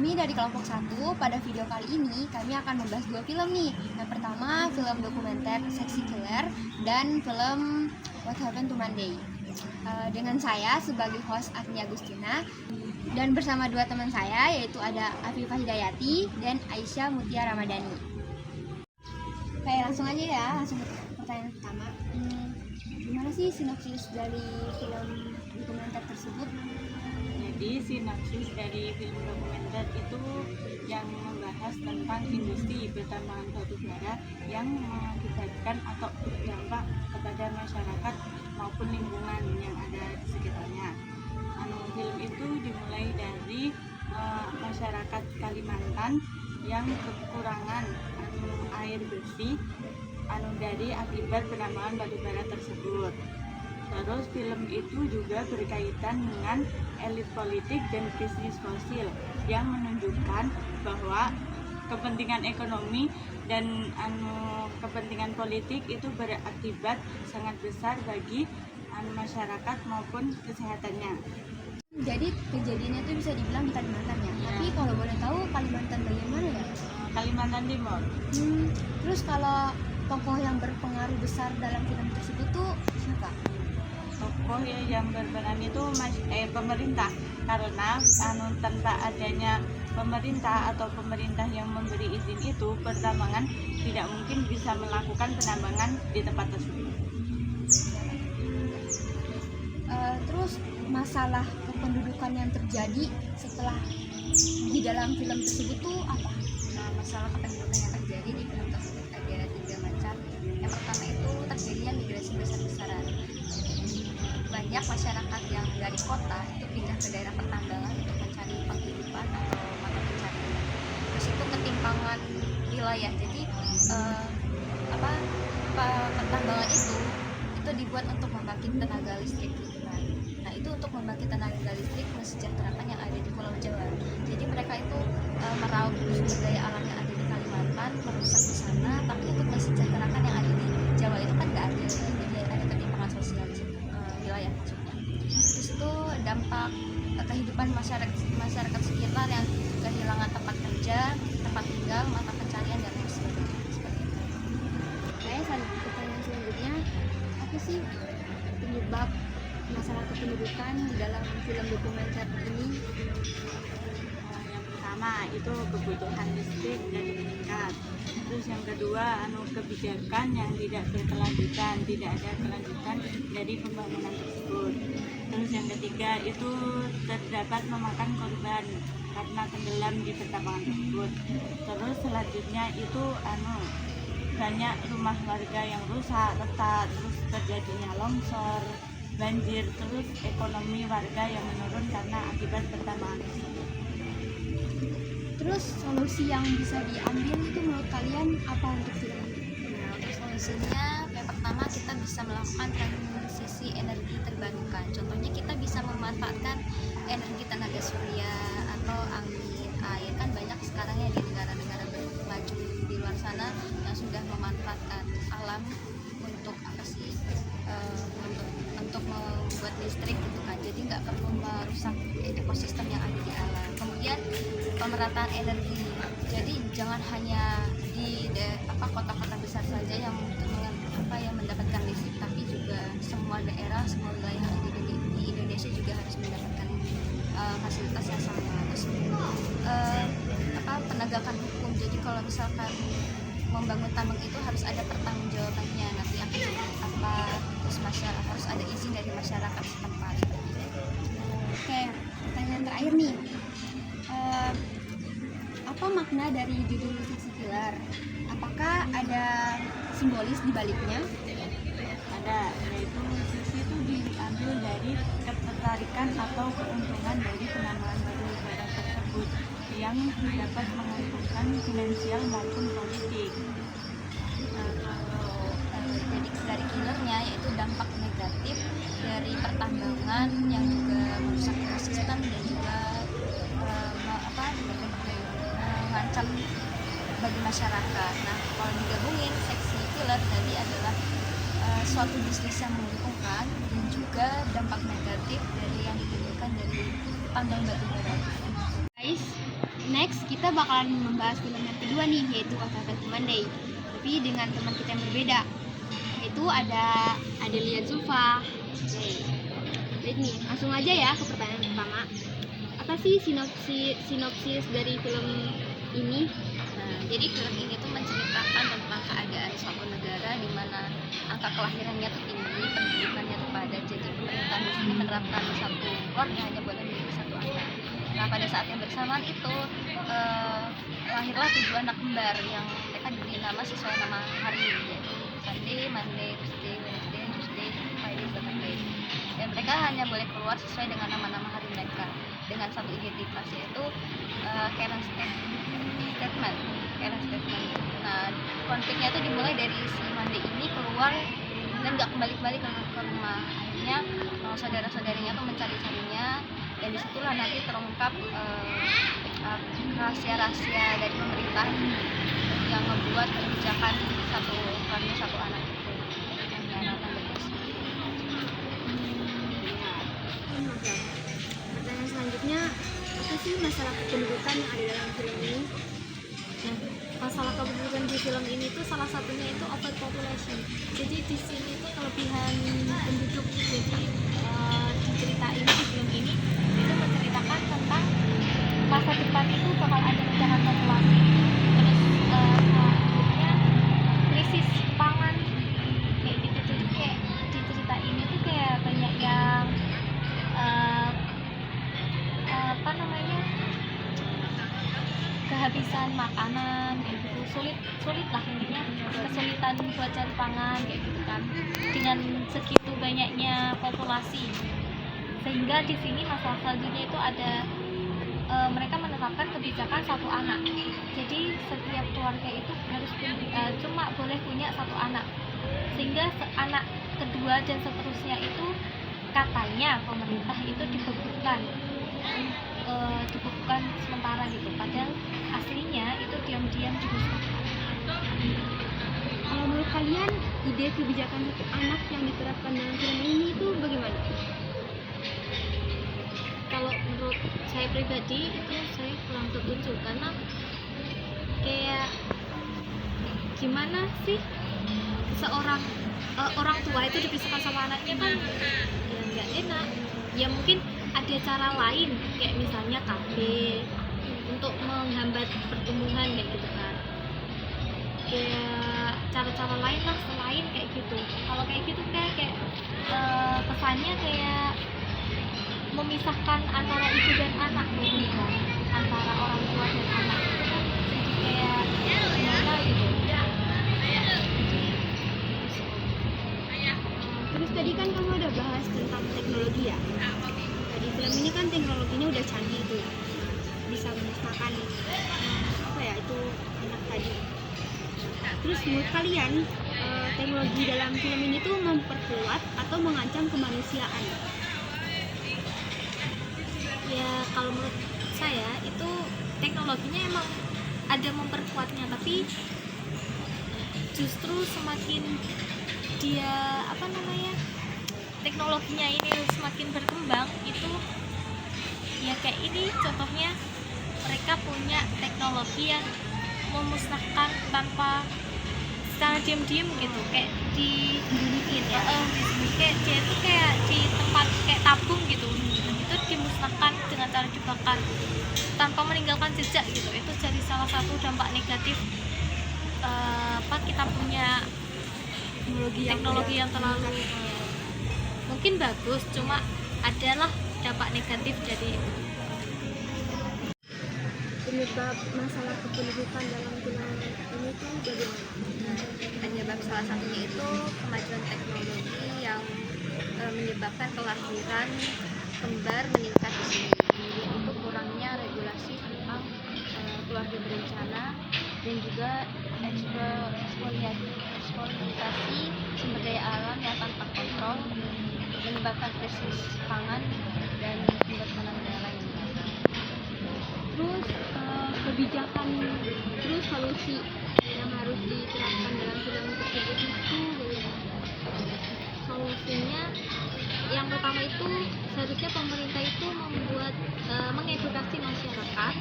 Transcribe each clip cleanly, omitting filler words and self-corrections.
Kami dari kelompok 1, pada video kali ini kami akan membahas 2 film nih. Yang pertama film dokumenter Sexy Killer dan film What Happened to Monday. Dengan saya sebagai host Agni Agustina dan bersama 2 teman saya, yaitu ada Afifah Hidayati dan Aisyah Mutia Ramadhani. Oke, langsung aja ya, langsung ke pertanyaan pertama. Gimana sih sinopsis dari film dokumenter tersebut? Jadi sinopsis dari film dokumenter itu yang membahas tentang industri pertambangan batu bara yang mengakibatkan atau berdampak kepada masyarakat maupun lingkungan yang ada di sekitarnya. Film itu dimulai dari masyarakat Kalimantan yang kekurangan air bersih dari akibat penambangan batu bara tersebut. Terus film itu juga berkaitan dengan elit politik dan bisnis fosil yang menunjukkan bahwa kepentingan ekonomi dan kepentingan politik itu berakibat sangat besar bagi masyarakat maupun kesehatannya. Jadi kejadiannya itu bisa dibilang di Kalimantan ya. Tapi kalau boleh tahu Kalimantan bagian mana ya? Kalimantan Timur. Terus kalau tokoh yang berpengaruh besar dalam film tersebut tuh siapa? Tokoh yang berperan itu pemerintah, karena tanpa adanya pemerintah atau pemerintah yang memberi izin itu, pertambangan tidak mungkin bisa melakukan penambangan di tempat tersebut. Terus masalah kependudukan yang terjadi setelah di dalam film tersebut tuh apa? Masalah kependudukan yang terjadi di film tersebut ada 3 macam. Yang pertama itu terjadinya migrasi besar-besaran. Banyak masyarakat yang dari kota itu pindah ke daerah pertambangan untuk mencari penghidupan atau mata pencarian. Terus itu ketimpangan wilayah. Jadi pertambangan itu dibuat untuk membangkit tenaga listrik gitu kan. Nah, itu untuk membangkit tenaga listrik mesejahterakan yang ada di Pulau Jawa. Jadi mereka itu meraup sumber daya alam yang ada di Kalimantan, merusak di sana, tapi untuk mesejahterakan yang ada di Jawa itu kan nggak adil. Jadi ada ketimpangan sosial di wilayah maksudnya. Terus itu dampak kehidupan masyarakat sekitar yang kehilangan tempat kerja, tempat tinggal, mata pencarian dan lain sebagainya. Pertanyaan selanjutnya, apa sih penyebab masalah kependudukan di dalam film dokumenter ini? Yang pertama itu kebutuhan listrik dan meningkat. Terus yang kedua kebijakan yang tidak berkelanjutan, tidak ada kelanjutan dari pembangunan tersebut. Terus yang ketiga itu terdapat memakan korban karena tenggelam di pertambangan tersebut. Terus selanjutnya itu banyak rumah warga yang rusak, retak, terus terjadinya longsor, banjir, terus ekonomi warga yang menurun karena akibat pertambangan tersebut. Terus solusi yang bisa diambil itu menurut kalian apa untuk film ini? Nah, untuk solusinya yang pertama kita bisa melakukan transisi energi terbarukan. Contohnya kita bisa memanfaatkan energi tenaga surya atau angin, air. Kan banyak sekarang ya di negara-negara maju di luar sana yang sudah memanfaatkan alam untuk untuk membuat listrik gitu kan. Jadi nggak perlu merusak ekosistem yang ada di alam. Kemudian pemerataan energi. Jadi jangan hanya di kota-kota besar saja yang mendapatkan listrik, tapi juga semua daerah, semua wilayah di Indonesia juga harus mendapatkan fasilitas yang sama. Terus penegakan hukum. Jadi kalau misalkan membangun tambang itu harus ada pertanggungjawabannya, nanti akan seperti apa, terus harus ada izin dari masyarakat setempat. Oke, pertanyaan terakhir nih, apa makna dari judul Sexy Killer? Apakah ada simbolis di baliknya? Ada, yaitu sisi itu diambil dari ketertarikan atau keuntungan dari penambangan batu bara tersebut yang dapat menguntungkan finansial maupun politik. Kalau dari killernya yaitu dampak negatif dari pertambangan yang juga merusak ekosistem dan juga mengancam bagi masyarakat. Nah, kalau digabungin Sexy Killer tadi adalah suatu bisnis yang menguntungkan dan juga dampak negatif dari yang ditimbulkan dari tambang batu bara. Guys, Next, kita bakalan membahas film yang kedua nih, yaitu What Happened to Monday. Tapi dengan teman kita yang berbeda. Itu ada Adelia Zulfa. Baik nih, langsung aja ya ke pertanyaan pertama. Apa sih sinopsis dari film ini? Nah, jadi film ini tuh menceritakan tentang keadaan suatu negara di mana angka kelahirannya tuh tinggi, pendidikannya tuh padat. Jadi pemerintah di sini menerapkan satu keluarga hanya boleh memiliki satu anak. Nah, pada saat yang bersamaan itu lahirlah 7 anak kembar yang mereka diberi nama sesuai nama hari, yaitu Sunday, Monday, Tuesday, Wednesday, Tuesday, Friday, Saturday. Dan mereka hanya boleh keluar sesuai dengan nama-nama hari mereka dengan satu identitas, yaitu Karen Statement. Nah, konfliknya itu dimulai dari si Monday ini keluar dan nggak kembali-kembali ke rumah. Akhirnya saudara-saudaranya tuh mencari-carinya, dan disitulah nanti terungkap rahasia-rahasia dari pemerintah yang membuat kebijakan satu anak itu yang diarahkan bebas. Pertanyaan selanjutnya, apa sih masalah kependudukan yang ada dalam film ini? Nah, masalah kependudukan di film ini tuh salah satunya itu overpopulation. Jadi di sini tuh kelebihan penduduk. Jadi diceritain di film ini itu menceritakan tentang masa depan itu bakal ada lonjakan populasi. Terus selanjutnya krisis pangan kayak gitu. Jadi kayak di cerita ini tuh kayak banyak yang kehabisan makanan kayak gitu, sulit lah intinya, kesulitan buat cari pangan kayak gitu kan, dengan segitu banyaknya populasi. Sehingga di sini masalah selanjutnya itu ada mereka menerapkan kebijakan satu anak. Jadi setiap keluarga itu harus cuma boleh punya satu anak, sehingga anak kedua dan seterusnya itu katanya pemerintah itu dibekukan sementara gitu, padahal aslinya itu diam-diam dimusnahkan. Kalau menurut kalian, ide kebijakan satu anak yang diterapkan dalam film ini itu bagaimana? Kalau menurut saya pribadi itu saya kurang setuju, karena kayak gimana sih seorang orang tua itu dipisahkan sama anaknya, kan ya nggak enak. Ya mungkin ada cara lain, kayak misalnya kafe untuk menghambat pertumbuhan kayak gitu kan, kayak cara-cara lain lah selain kayak gitu. Kalau kayak gitu kayak kesannya kayak memisahkan antara ibu dan anak gitu kan, antara orang tua dan anak gitu kan. Jadi kayak gimana gitu. Terus tadi kan kamu udah bahas tentang teknologi ya. Di film ini kan teknologinya udah canggih tuh, bisa memusnahkan itu anak tadi. Terus menurut kalian teknologi dalam film ini tuh memperkuat atau mengancam kemanusiaan? Ya kalau menurut saya itu teknologinya emang ada memperkuatnya, tapi justru semakin dia teknologinya ini semakin berkembang itu ya kayak ini contohnya, mereka punya teknologi yang memusnahkan tanpa secara diam-diam gitu, kayak disembunyiin ya, kayak dia itu kayak di tempat kayak tabung gitu, itu dimusnahkan dengan cara dibakar tanpa meninggalkan jejak gitu. Itu jadi salah satu dampak negatif kita punya teknologi yang terlalu mungkin bagus, cuma adalah dampak negatif dari itu. Penyebab masalah kependudukan dalam film ini tuh bagaimana? Penyebab salah satunya itu kemajuan teknologi yang menyebabkan kelahiran kembar meningkat di sini. Itu kurangnya regulasi tentang keluarga berencana dan juga eksploitasi sumber daya alam yang tanpa kontrol, menyebabkan krisis pangan dan sumber daya lainnya. Terus kebijakan, terus solusi yang harus diterapkan dalam film tersebut itu bagaimana? Solusinya yang pertama itu seharusnya pemerintah itu membuat mengedukasi masyarakat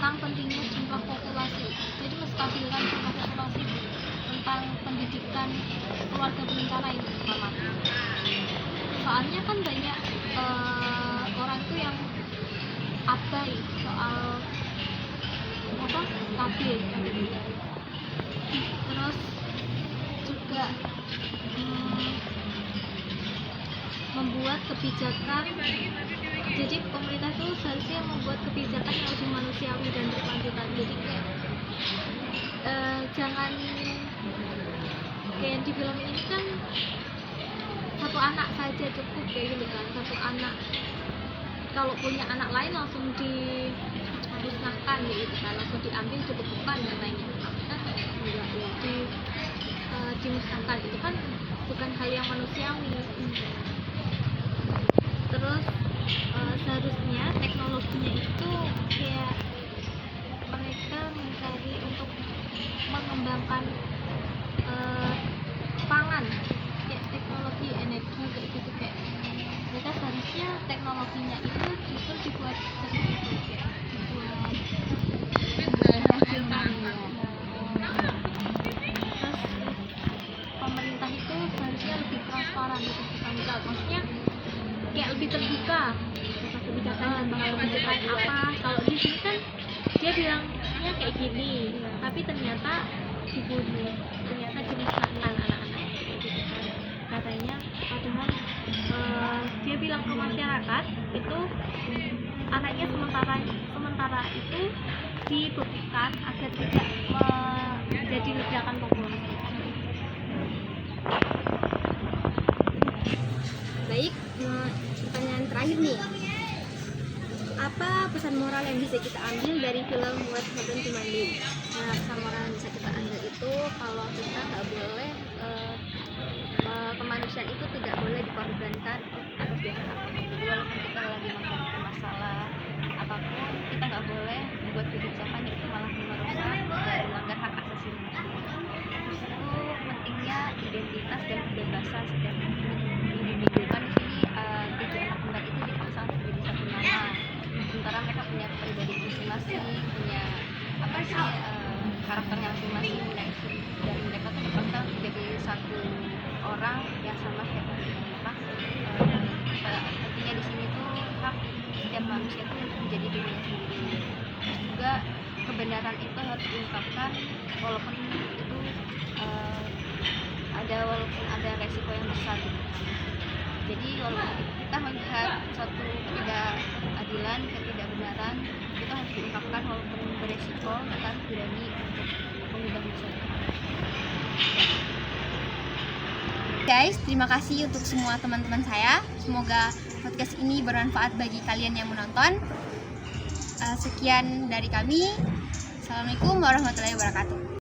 tentang pentingnya jumlah populasi. Jadi menstabilkan jumlah populasi tentang pendidikan keluarga berencana ini pertama. Soalnya kan banyak orang itu yang abai soal apa KB, terus juga membuat kebijakan. Jadi pemerintah itu seharusnya membuat kebijakan yang lebih manusiawi dan berkelanjutan. Jadi kayak jangan kayak di film ini kan satu anak saja cukup kayak gitu kan, satu anak kalau punya anak lain langsung dimusnahkan gitu kan, langsung diambil dibekukan dan lainnya. Kan enggak ya dimusnahkan, itu kan bukan hal yang manusiawi. Terus seharusnya teknologinya itu kayak mereka mencari untuk mengembangkan pangan, kayak teknologi energi kayak gitu, kayak mereka seharusnya teknologinya itu justru dibuat seperti itu, kayak dibuat menghasilkan. Terus pemerintah itu seharusnya lebih transparan, lebih bertanggung jawab, maksudnya kayak lebih terbuka tentang kebijakan dan bakal kebijakan apa. Kalau di sini kan dia bilangnya kayak gini, tapi ternyata dibunuh, ternyata dimusnahkan anak-anak kayak gitu kan katanya. Padahal dia bilang ke masyarakat itu anaknya sementara itu dibekukan agar tidak menjadi ledakan populasi. Baik, pertanyaan terakhir nih. Apa pesan moral yang bisa kita ambil dari film What Happened to Monday? Nah, pesan moral yang bisa kita ambil itu kalau kita nggak boleh kemanusiaan itu tidak boleh dikorbankan atas dasar apapun. Jadi walaupun kita lagi menghadapi masalah apapun, kita nggak boleh membuat kebijakan yang itu malah merusak dan melanggar hak asasi manusia. Terus itu pentingnya identitas dan kebebasan setiap individu. Kan di sini 7 anak kembar itu dipaksa untuk menjadi satu nama, sementara mereka punya pribadi masing-masing, punya apa sih karakternya masing-masing, dan mereka tuh terpaksa menjadi satu orang yang sama kayak mereka. Artinya di sini tuh hak setiap manusia tuh untuk menjadi dirinya sendiri. Terus juga kebenaran itu harus diungkapkan walaupun itu walaupun ada resiko yang besar gitu. Jadi walaupun kita melihat suatu ketidakadilan, ketidakbenaran, kita harus diungkapkan walaupun beresiko, kita harus berani untuk mengubah masa depan. Guys, terima kasih untuk semua teman-teman saya. Semoga podcast ini bermanfaat bagi kalian yang menonton. Sekian dari kami. Assalamualaikum warahmatullahi wabarakatuh.